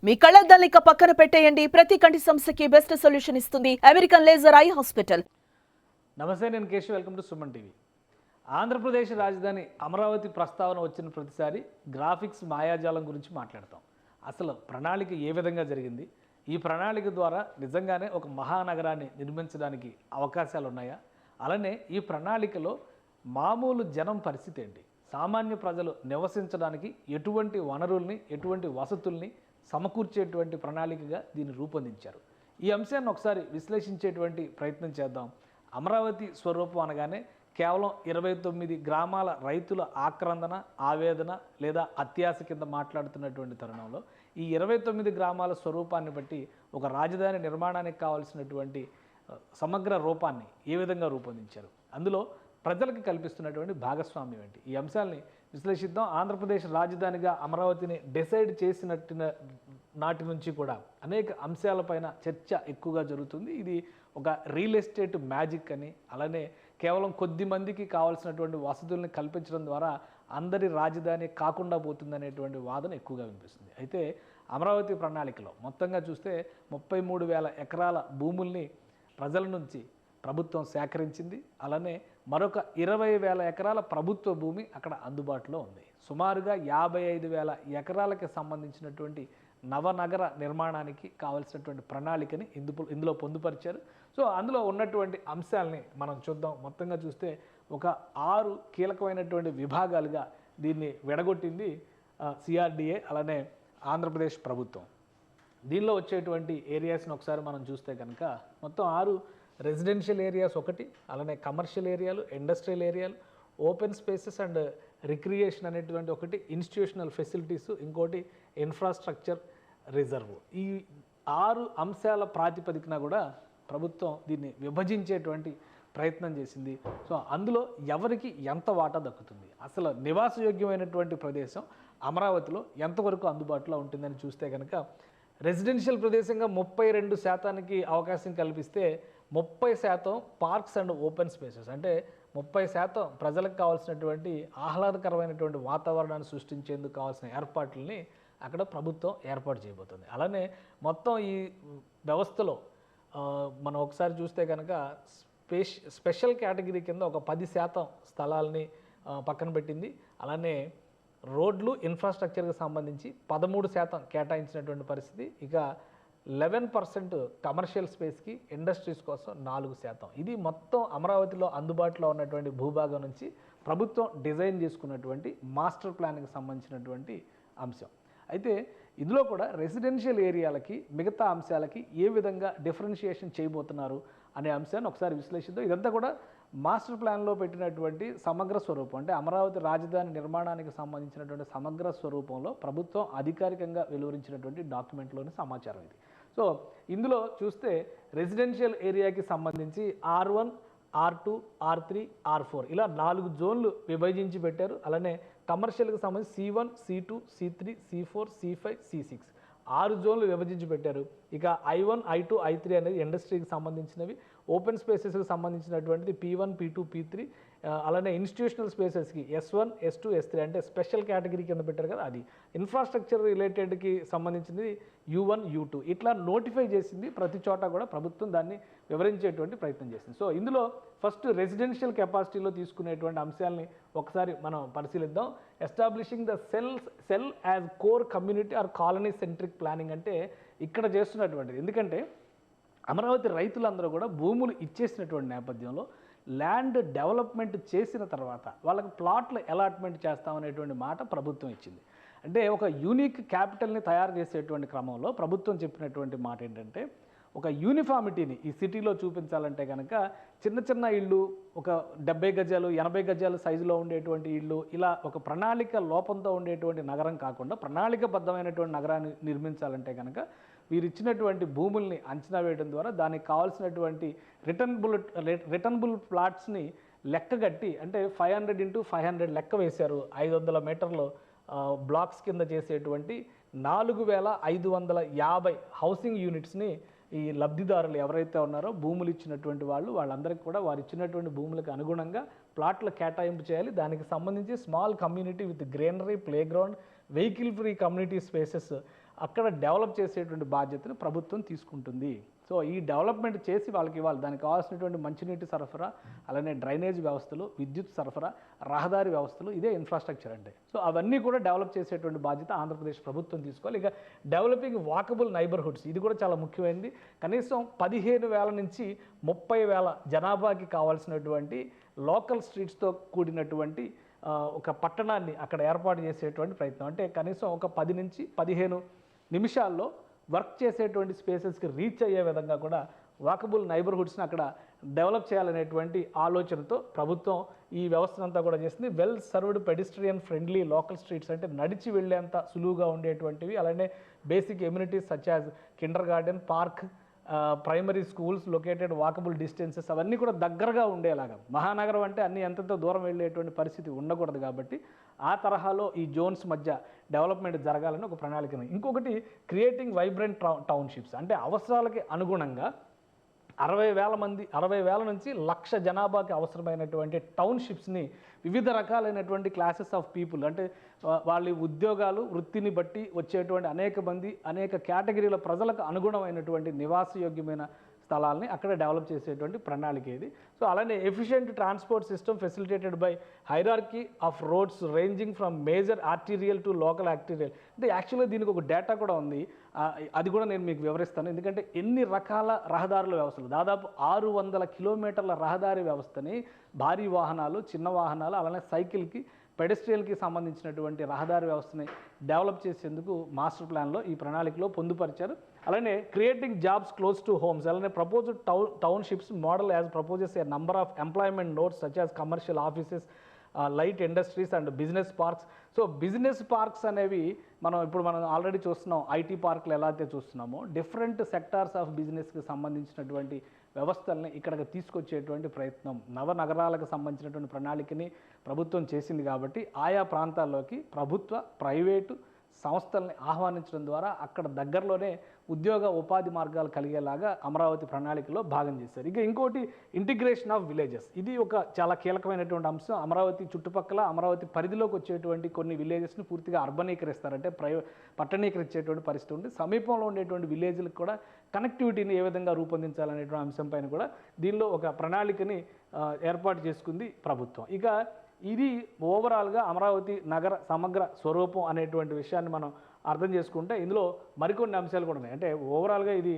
మీ కళ్ళద్దాలిక పక్కన పెట్టేయండి. ప్రతి కంటి సమస్యకి బెస్ట్ సొల్యూషన్ ఇస్తుంది అమెరికన్ లేజర్ ఐ హాస్పిటల్. నమస్తే, నేను Keshav. Welcome to Suman TV. Andhra Pradesh రాజధాని అమరావతి ప్రస్తావన వచ్చిన ప్రతిసారి గ్రాఫిక్స్ మాయాజాలం గురించి మాట్లాడతాం. అసలు ప్రణాళిక ఏ విధంగా జరిగింది? ఈ ప్రణాళిక ద్వారా నిజంగానే ఒక మహానగరాన్ని నిర్మించడానికి అవకాశాలు ఉన్నాయా? అలానే ఈ ప్రణాళికలో మామూలు జనం పరిస్థితి ఏంటి? సామాన్య ప్రజలు నివసించడానికి ఎటువంటి వనరుల్ని, ఎటువంటి వసతుల్ని సమకూర్చేటువంటి ప్రణాళికగా దీన్ని రూపొందించారు. ఈ అంశాన్ని ఒకసారి విశ్లేషించేటువంటి ప్రయత్నం చేద్దాం. అమరావతి స్వరూపం అనగానే కేవలం 29 గ్రామాల రైతుల ఆక్రందన, ఆవేదన లేదా అత్యాశ కింద మాట్లాడుతున్నటువంటి తరుణంలో ఈ 29 గ్రామాల స్వరూపాన్ని బట్టి ఒక రాజధాని నిర్మాణానికి కావాల్సినటువంటి సమగ్ర రూపాన్ని ఏ విధంగా రూపొందించారు, అందులో ప్రజలకు కల్పిస్తున్నటువంటి భాగస్వామ్యం ఏంటి, ఈ అంశాలని విశ్లేషిద్దాం. ఆంధ్రప్రదేశ్ రాజధానిగా అమరావతిని డిసైడ్ చేసినట్టు నాటి నుంచి కూడా అనేక అంశాలపైన చర్చ ఎక్కువగా జరుగుతుంది. ఇది ఒక రియల్ ఎస్టేట్ మ్యాజిక్ అని, అలానే కేవలం కొద్ది మందికి కావాల్సినటువంటి వసతుల్ని కల్పించడం ద్వారా అందరి రాజధాని కాకుండా పోతుందనేటువంటి వాదన ఎక్కువగా వినిపిస్తుంది. అయితే అమరావతి ప్రణాళికలో మొత్తంగా చూస్తే 33,000 ఎకరాల భూముల్ని ప్రజల నుంచి ప్రభుత్వం సేకరించింది. అలానే మరొక 20,000 ఎకరాల ప్రభుత్వ భూమి అక్కడ అందుబాటులో ఉంది. సుమారుగా 55,000 ఎకరాలకి సంబంధించినటువంటి నవనగర నిర్మాణానికి కావలసినటువంటి ప్రణాళికని ఇందులో పొందుపరిచారు. సో అందులో ఉన్నటువంటి అంశాలని మనం చూద్దాం. మొత్తంగా చూస్తే ఒక 6 కీలకమైనటువంటి విభాగాలుగా దీన్ని విడగొట్టింది సిఆర్డిఏ, అలానే ఆంధ్రప్రదేశ్ ప్రభుత్వం. దీనిలో వచ్చేటువంటి ఏరియాస్ని ఒకసారి మనం చూస్తే కనుక మొత్తం 6 రెసిడెన్షియల్ ఏరియాస్, ఒకటి అలానే కమర్షియల్ ఏరియాలు, ఇండస్ట్రియల్ ఏరియాలు, ఓపెన్ స్పేసెస్ అండ్ రిక్రియేషన్ అనేటువంటి ఒకటి, ఇన్స్టిట్యూషనల్ ఫెసిలిటీస్ ఇంకోటి, ఇన్ఫ్రాస్ట్రక్చర్ రిజర్వ్. ఈ 6 అంశాల ప్రాతిపదికన కూడా ప్రభుత్వం దీన్ని విభజించేటువంటి ప్రయత్నం చేసింది. సో అందులో ఎవరికి ఎంత వాటా దక్కుతుంది, అసలు నివాసయోగ్యమైనటువంటి ప్రదేశం అమరావతిలో ఎంతవరకు అందుబాటులో ఉంటుందని చూస్తే కనుక రెసిడెన్షియల్ ప్రదేశంగా 32% అవకాశం కల్పిస్తే 30% పార్క్స్ అండ్ ఓపెన్ స్పేసెస్, అంటే 30% ప్రజలకు కావాల్సినటువంటి ఆహ్లాదకరమైనటువంటి వాతావరణాన్ని సృష్టించేందుకు కావాల్సిన ఏర్పాట్లని అక్కడ ప్రభుత్వం ఏర్పాటు చేయబోతుంది. అలానే మొత్తం ఈ వ్యవస్థలో మనం ఒకసారి చూస్తే కనుక స్పెషల్ కేటగిరీ కింద ఒక 10% స్థలాల్ని పక్కన పెట్టింది. అలానే రోడ్లు, ఇన్ఫ్రాస్ట్రక్చర్కి సంబంధించి 13% కేటాయించినటువంటి పరిస్థితి. ఇక 11% కమర్షియల్ స్పేస్కి, ఇండస్ట్రీస్ కోసం 4%. ఇది మొత్తం అమరావతిలో అందుబాటులో ఉన్నటువంటి భూభాగం నుంచి ప్రభుత్వం డిజైన్ చేసుకున్నటువంటి మాస్టర్ ప్లాన్కి సంబంధించినటువంటి అంశం. అయితే ఇందులో కూడా రెసిడెన్షియల్ ఏరియాలకి మిగతా అంశాలకి ఏ విధంగా డిఫరెన్షియేషన్ చేయబోతున్నారు అనే అంశాన్ని ఒకసారి విశ్లేషిద్దాం. ఇదంతా కూడా మాస్టర్ ప్లాన్లో పెట్టినటువంటి సమగ్ర స్వరూపం, అంటే అమరావతి రాజధాని నిర్మాణానికి సంబంధించినటువంటి సమగ్ర స్వరూపంలో ప్రభుత్వం అధికారికంగా వెలువరించినటువంటి డాక్యుమెంట్లోని సమాచారం ఇది. సో ఇందులో చూస్తే రెసిడెన్షియల్ ఏరియాకి సంబంధించి R1, R2, R3, R4 ఇలా 4 జోన్లు విభజించి పెట్టారు. అలానే కమర్షియల్కి సంబంధించి C1, C2, C3, C4, C5, C6 6 జోన్లు విభజించి పెట్టారు. ఇక I1, I2, I3 అనేది ఇండస్ట్రీకి సంబంధించినవి, ఓపెన్ స్పేసెస్కి సంబంధించినటువంటిది P1, P2, P3, అలానే ఇన్స్టిట్యూషనల్ స్పేసెస్కి S1, S2, S3 అంటే స్పెషల్ కేటగిరీ కింద పెట్టారు కదా అది, ఇన్ఫ్రాస్ట్రక్చర్ రిలేటెడ్కి సంబంధించింది U1, U2 ఇట్లా నోటిఫై చేసింది. ప్రతి చోట కూడా ప్రభుత్వం దాన్ని వివరించేటువంటి ప్రయత్నం చేసింది. సో ఇందులో ఫస్ట్ రెసిడెన్షియల్ కెపాసిటీలో తీసుకునేటువంటి అంశాలని ఒకసారి మనం పరిశీలిద్దాం. Establishing the cell as core community are colony centric planning అంటే ఇక్కడ చేస్తున్నటువంటిది. ఎందుకంటే అమరావతి రైతులందరూ కూడా భూములు ఇచ్చేసినటువంటి నేపథ్యంలో ల్యాండ్ డెవలప్మెంట్ చేసిన తర్వాత వాళ్ళకి ప్లాట్లు అలాట్మెంట్ చేస్తామనేటువంటి మాట ప్రభుత్వం ఇచ్చింది. అంటే ఒక యూనిక్ క్యాపిటల్ని తయారు చేసేటువంటి క్రమంలో ప్రభుత్వం చెప్పినటువంటి మాట ఏంటంటే ఒక యూనిఫామిటీని ఈ సిటీలో చూపించాలంటే కనుక చిన్న చిన్న ఇళ్ళు, ఒక 70 గజాలు 80 గజాలు సైజులో ఉండేటువంటి ఇళ్ళు, ఇలా ఒక ప్రణాళిక లోపంతో ఉండేటువంటి నగరం కాకుండా ప్రణాళికబద్ధమైనటువంటి నగరాన్ని నిర్మించాలంటే కనుక వీరు ఇచ్చినటువంటి భూముల్ని అంచనా వేయడం ద్వారా దానికి కావాల్సినటువంటి రిటర్నబుల్ ప్లాట్స్ని లెక్కగట్టి, అంటే 500 × 500 లెక్క వేశారు. 500 మీటర్లు బ్లాక్స్ కింద చేసేటువంటి 4,550 హౌసింగ్ యూనిట్స్ని ఈ లబ్ధిదారులు ఎవరైతే ఉన్నారో భూములు ఇచ్చినటువంటి వాళ్ళందరికీ కూడా వారు ఇచ్చినటువంటి భూములకు అనుగుణంగా ప్లాట్ల కేటాయింపు చేయాలి. దానికి సంబంధించి small community with greenery, play ground, vehicle free community spaces, అక్కడ డెవలప్ చేసేటువంటి బాధ్యతను ప్రభుత్వం తీసుకుంటుంది. సో ఈ డెవలప్మెంట్ చేసి వాళ్ళకి ఇవ్వాలి. దానికి కావాల్సినటువంటి మంచినీటి సరఫరా, అలానే డ్రైనేజ్ వ్యవస్థలు, విద్యుత్ సరఫరా, రహదారి వ్యవస్థలు, ఇదే ఇన్ఫ్రాస్ట్రక్చర్ అంటే. సో అవన్నీ కూడా డెవలప్ చేసేటువంటి బాధ్యత ఆంధ్రప్రదేశ్ ప్రభుత్వం తీసుకోవాలి. ఇక డెవలపింగ్ వాకబుల్ నైబర్హుడ్స్, ఇది కూడా చాలా ముఖ్యమైనది. కనీసం 15,000 నుంచి 30,000 జనాభాకి కావాల్సినటువంటి లోకల్ స్ట్రీట్స్తో కూడినటువంటి ఒక పట్టణాన్ని అక్కడ ఏర్పాటు చేసేటువంటి ప్రయత్నం. అంటే కనీసం ఒక 10 నుంచి 15 నిమిషాల్లో వర్క్ చేసేటువంటి స్పేసెస్కి రీచ్ అయ్యే విధంగా కూడా వాకబుల్ నైబర్హుడ్స్ని అక్కడ డెవలప్ చేయాలనేటువంటి ఆలోచనతో ప్రభుత్వం ఈ వ్యవస్థనంతా కూడా చేసింది. Well served pedestrian friendly local streets, అంటే నడిచి వెళ్ళేంత సులువుగా ఉండేటువంటివి, అలానే basic amenities such as Kinder garden, park, primary schools located walkable distances అవన్నీ కూడా దగ్గరగా ఉండేలాగా. మహానగరం అంటే అన్ని ఎంతతో దూరం వెళ్ళేటువంటి పరిస్థితి ఉండకూడదు కాబట్టి ఆ తరహాలో ఈ జోన్స్ మధ్య డెవలప్మెంట్ జరగాలని ఒక ప్రణాళిక. ఇంకొకటి క్రియేటింగ్ వైబ్రెంట్ టౌన్షిప్స్, అంటే అవసరాలకి అనుగుణంగా 60,000 నుంచి 1,00,000 జనాభాకి అవసరమైనటువంటి టౌన్షిప్స్ని వివిధ రకాలైనటువంటి క్లాసెస్ ఆఫ్ పీపుల్, అంటే వాళ్ళ ఉద్యోగాలు, వృత్తిని బట్టి వచ్చేటువంటి అనేక మంది, అనేక కేటగిరీల ప్రజలకు అనుగుణమైనటువంటి నివాసయోగ్యమైన స్థలాల్ని అక్కడ డెవలప్ చేసేటువంటి ప్రణాళిక ఇది. సో అలానే efficient transport system facilitated by hierarchy of roads ranging from major arterial to local arterial. అంటే యాక్చువల్గా దీనికి ఒక డేటా కూడా ఉంది, అది కూడా నేను మీకు వివరిస్తాను. ఎందుకంటే ఎన్ని రకాల రహదారుల వ్యవస్థలు, దాదాపు 600 కిలోమీటర్ల రహదారి వ్యవస్థని భారీ వాహనాలు, చిన్న వాహనాలు, అలానే సైకిల్కి, పెడెస్ట్రియల్కి సంబంధించినటువంటి రహదారి వ్యవస్థని డెవలప్ చేసేందుకు మాస్టర్ ప్లాన్లో ఈ ప్రణాళికలో పొందుపరిచారు. అలానే creating jobs close to homes, అలానే proposed townships model as proposes a number of employment notes such as commercial offices, light industries and business parks. So business parks అనేవి మనం ఆల్రెడీ చూస్తున్నాం, ఐటీ పార్కులు ఎలా అయితే చూస్తున్నామో డిఫరెంట్ సెక్టార్స్ ఆఫ్ బిజినెస్కి సంబంధించినటువంటి వ్యవస్థల్ని ఇక్కడికి తీసుకొచ్చేటువంటి ప్రయత్నం, నగరాలకు సంబంధించినటువంటి ప్రణాళికని ప్రభుత్వం చేసింది. కాబట్టి ఆయా ప్రాంతాల్లోకి ప్రభుత్వ, ప్రైవేటు సంస్థల్ని ఆహ్వానించడం ద్వారా అక్కడ దగ్గరలోనే ఉద్యోగ ఉపాధి మార్గాలు కలిగేలాగా అమరావతి ప్రణాళికలో భాగం చేశారు. ఇక ఇంకోటి ఇంటిగ్రేషన్ ఆఫ్ విలేజెస్, ఇది ఒక చాలా కీలకమైనటువంటి అంశం. అమరావతి చుట్టుపక్కల, అమరావతి పరిధిలోకి వచ్చేటువంటి కొన్ని విలేజెస్ని పూర్తిగా అర్బనీకరిస్తారంటే పట్టణీకరించేటువంటి పరిస్థితి ఉంది. సమీపంలో ఉండేటువంటి విలేజ్లకు కూడా కనెక్టివిటీని ఏ విధంగా రూపొందించాలనేటువంటి అంశం పైన కూడా దీనిలో ఒక ప్రణాళికని ఏర్పాటు చేసుకుంది ప్రభుత్వం. ఇక ఇది ఓవరాల్గా అమరావతి నగర సమగ్ర స్వరూపం అనేటువంటి విషయాన్ని మనం అర్థం చేసుకుంటే ఇందులో మరికొన్ని అంశాలు కూడా ఉన్నాయి. అంటే ఓవరాల్గా ఇది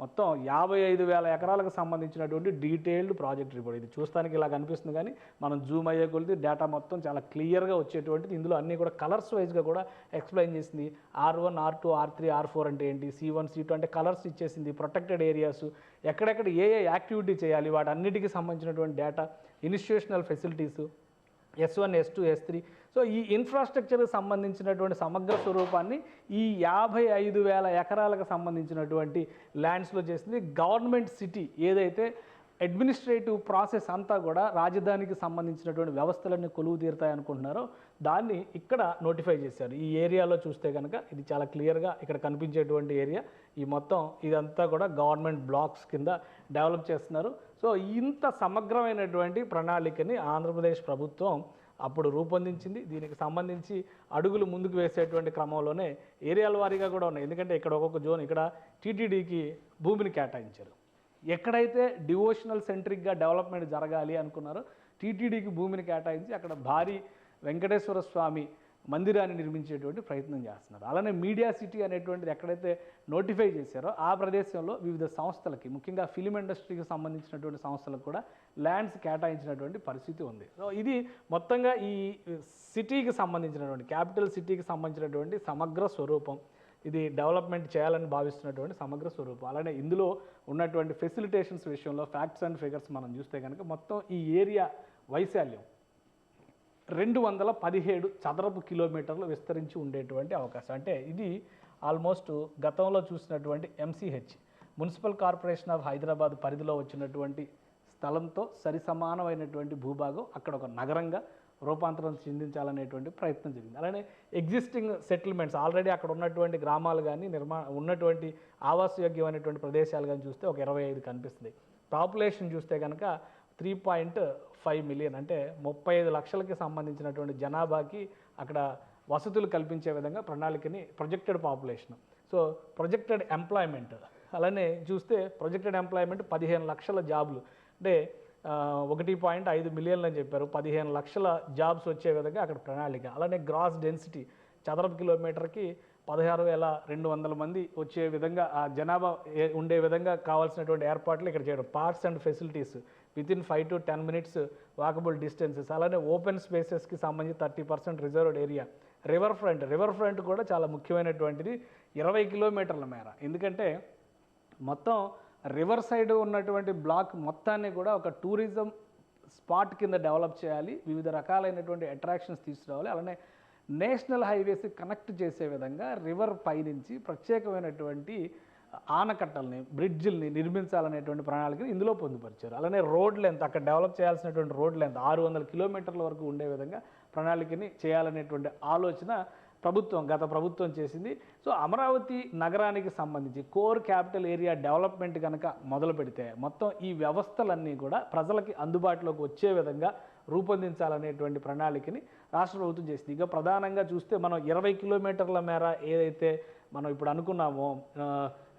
మొత్తం 55,000 ఎకరాలకు సంబంధించినటువంటి డీటెయిల్డ్ ప్రాజెక్ట్ రిపోర్ట్. ఇది చూస్తానికి ఇలా కనిపిస్తుంది, కానీ మనం జూమ్ అయ్యే కొలిది డేటా మొత్తం చాలా క్లియర్గా వచ్చేటువంటిది. ఇందులో అన్నీ కూడా కలర్స్ వైజ్గా కూడా ఎక్స్ప్లెయిన్ చేసింది. R1, R2, R3, R4 అంటే ఏంటి, C1, C2 అంటే కలర్స్ ఇచ్చేసింది. ప్రొటెక్టెడ్ ఏరియాస్, ఎక్కడెక్కడ ఏ యాక్టివిటీ చేయాలి, వాటి అన్నిటికీ సంబంధించినటువంటి data, institutional facilities, S1, S2, S3. So ఈ ఇన్ఫ్రాస్ట్రక్చర్కి సంబంధించినటువంటి సమగ్ర స్వరూపాన్ని ఈ 55,000 ఎకరాలకు సంబంధించినటువంటి ల్యాండ్స్లో చేసింది. గవర్నమెంట్ సిటీ ఏదైతే అడ్మినిస్ట్రేటివ్ ప్రాసెస్ అంతా కూడా రాజధానికి సంబంధించినటువంటి వ్యవస్థలన్నీ కొలువు తీరుతాయనుకుంటున్నారో దాన్ని ఇక్కడ నోటిఫై చేశారు. ఈ ఏరియాలో చూస్తే కనుక ఇది చాలా క్లియర్గా ఇక్కడ కనిపించేటువంటి ఏరియా, ఈ మొత్తం ఇదంతా కూడా గవర్నమెంట్ బ్లాక్స్ కింద డెవలప్ చేస్తున్నారు. సో ఇంత సమగ్రమైనటువంటి ప్రణాళికని ఆంధ్రప్రదేశ్ ప్రభుత్వం అప్పుడు రూపొందించింది. దీనికి సంబంధించి అడుగులు ముందుకు వేసేటువంటి క్రమంలోనే ఏరియాల వారీగా కూడా ఉన్నాయి. ఎందుకంటే ఇక్కడ ఒక్కొక్క జోన్, ఇక్కడ టీటీడీకి భూమిని కేటాయించారు. ఎక్కడైతే డివోషనల్ సెంట్రిక్గా డెవలప్మెంట్ జరగాలి అనుకున్నారో టీటీడీకి భూమిని కేటాయించి అక్కడ భారీ వెంకటేశ్వర స్వామి మందిరాన్ని నిర్మించేటువంటి ప్రయత్నం చేస్తున్నారు. అలానే మీడియా సిటీ అనేటువంటిది ఎక్కడైతే నోటిఫై చేశారో ఆ ప్రదేశంలో వివిధ సంస్థలకి, ముఖ్యంగా ఫిలిం ఇండస్ట్రీకి సంబంధించినటువంటి సంస్థలకు కూడా ల్యాండ్స్ కేటాయించినటువంటి పరిస్థితి ఉంది. సో ఇది మొత్తంగా ఈ సిటీకి సంబంధించినటువంటి, క్యాపిటల్ సిటీకి సంబంధించినటువంటి సమగ్ర స్వరూపం. ఇది డెవలప్మెంట్ చేయాలని భావిస్తున్నటువంటి సమగ్ర స్వరూపం. అలానే ఇందులో ఉన్నటువంటి ఫెసిలిటేషన్స్ విషయంలో ఫ్యాక్ట్స్ అండ్ ఫిగర్స్ మనం చూస్తే కనుక మొత్తం ఈ ఏరియా వైశాల్యం 217 చదరపు కిలోమీటర్లు విస్తరించి ఉండేటువంటి అవకాశం. అంటే ఇది ఆల్మోస్ట్ గతంలో చూసినటువంటి MCH, municipal corporation of Hyderabad పరిధిలో వచ్చినటువంటి స్థలంతో సరిసమానమైనటువంటి భూభాగం అక్కడ ఒక నగరంగా రూపాంతరం చెందించాలనేటువంటి ప్రయత్నం జరిగింది. అలానే ఎగ్జిస్టింగ్ సెటిల్మెంట్స్, ఆల్రెడీ అక్కడ ఉన్నటువంటి గ్రామాలు కానీ ఉన్నటువంటి ఆవాసయోగ్యమైనటువంటి ప్రదేశాలు కానీ చూస్తే ఒక 25 కనిపిస్తుంది. పాపులేషన్ చూస్తే కనుక 3.5 మిలియన్, అంటే 35 లక్షలకి సంబంధించినటువంటి జనాభాకి అక్కడ వసతులు కల్పించే విధంగా ప్రణాళికని, projected population so projected employment అలానే చూస్తే ప్రొజెక్టెడ్ ఎంప్లాయ్మెంట్ 15 లక్షల జాబులు, అంటే 1.5 మిలియన్లు అని చెప్పారు. 15 లక్షల జాబ్స్ వచ్చే విధంగా అక్కడ ప్రణాళిక. అలానే గ్రాస్ డెన్సిటీ చదరపు కిలోమీటర్కి 16,200 మంది వచ్చే విధంగా ఆ జనాభా ఉండే విధంగా కావాల్సినటువంటి ఏర్పాట్లు ఇక్కడ చేయడం. Parks and facilities within 5 to 10 minutes walkable distances. అలానే ఓపెన్ స్పేసెస్కి సంబంధించి 30% రిజర్వ్డ్ ఏరియా. రివర్ ఫ్రంట్ కూడా చాలా ముఖ్యమైనటువంటిది, 20 కిలోమీటర్ల మేర. ఎందుకంటే మొత్తం రివర్ సైడ్ ఉన్నటువంటి బ్లాక్ మొత్తాన్ని కూడా ఒక టూరిజం స్పాట్ కింద డెవలప్ చేయాలి, వివిధ రకాలైనటువంటి అట్రాక్షన్స్ తీసుకురావాలి. అలానే నేషనల్ హైవేస్ కనెక్ట్ చేసే విధంగా రివర్ పైనుంచి ప్రత్యేకమైనటువంటి ఆనకట్టల్ని, బ్రిడ్జిల్ని నిర్మించాలనేటువంటి ప్రణాళికని ఇందులో పొందుపరిచారు. అలానే రోడ్ లెంత్, అక్కడ డెవలప్ చేయాల్సినటువంటి రోడ్ లెంత్ 600 కిలోమీటర్ల వరకు ఉండే విధంగా ప్రణాళికని చేయాలనేటువంటి ఆలోచన గత ప్రభుత్వం చేసింది. సో అమరావతి నగరానికి సంబంధించి కోర్ క్యాపిటల్ ఏరియా డెవలప్మెంట్ కనుక మొదలు పెడితే మొత్తం ఈ వ్యవస్థలన్నీ కూడా ప్రజలకి అందుబాటులోకి వచ్చే విధంగా రూపొందించాలనేటువంటి ప్రణాళికని రాష్ట్ర ప్రభుత్వం చేసింది. ఇక ప్రధానంగా చూస్తే మనం 20 కిలోమీటర్ల మేర ఏదైతే మనం ఇప్పుడు అనుకున్నామో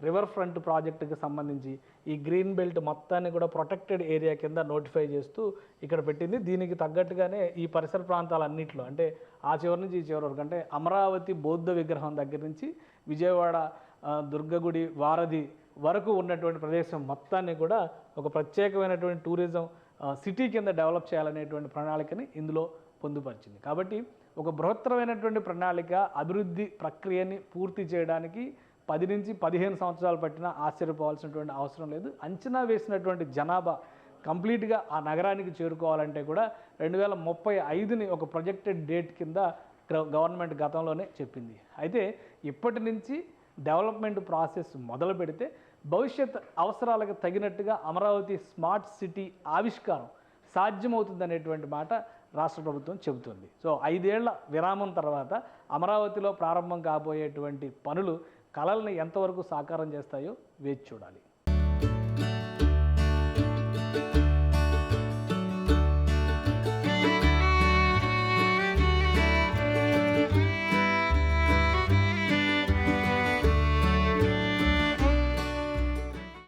రివర్ ఫ్రంట్ ప్రాజెక్టుకి సంబంధించి ఈ గ్రీన్ బెల్ట్ మొత్తాన్ని కూడా ప్రొటెక్టెడ్ ఏరియా కింద నోటిఫై చేస్తూ ఇక్కడ పెట్టింది. దీనికి తగ్గట్టుగానే ఈ పరిసర ప్రాంతాలన్నింటిలో, అంటే ఆ చివరి నుంచి ఈ చివరి వరకు, అంటే అమరావతి బౌద్ధ విగ్రహం దగ్గర నుంచి విజయవాడ దుర్గగుడి వారధి వరకు ఉన్నటువంటి ప్రదేశం మొత్తాన్ని కూడా ఒక ప్రత్యేకమైనటువంటి టూరిజం సిటీ కింద డెవలప్ చేయాలనేటువంటి ప్రణాళికని ఇందులో పొందుపరిచింది. కాబట్టి ఒక బృహత్తరమైనటువంటి ప్రణాళిక అభివృద్ధి ప్రక్రియని పూర్తి చేయడానికి 10 నుంచి 15 సంవత్సరాలు పట్టినా ఆశ్చర్యపోవాల్సినటువంటి అవసరం లేదు. అంచనా వేసినటువంటి జనాభా కంప్లీట్గా ఆ నగరానికి చేరుకోవాలంటే కూడా 2035ని ఒక ప్రొజెక్టెడ్ డేట్ కింద గవర్నమెంట్ గతంలోనే చెప్పింది. అయితే ఇప్పటి నుంచి డెవలప్మెంట్ ప్రాసెస్ మొదలు పెడితే భవిష్యత్ అవసరాలకు తగినట్టుగా అమరావతి స్మార్ట్ సిటీ ఆవిష్కారం సాధ్యమవుతుందనేటువంటి మాట రాష్ట్ర ప్రభుత్వం చెబుతుంది. సో 5 ఏళ్ల విరామం తర్వాత అమరావతిలో ప్రారంభం కాబోయేటువంటి పనులు కళల్ని ఎంతవరకు సాకారం చేస్తాయో వేచి చూడాలి.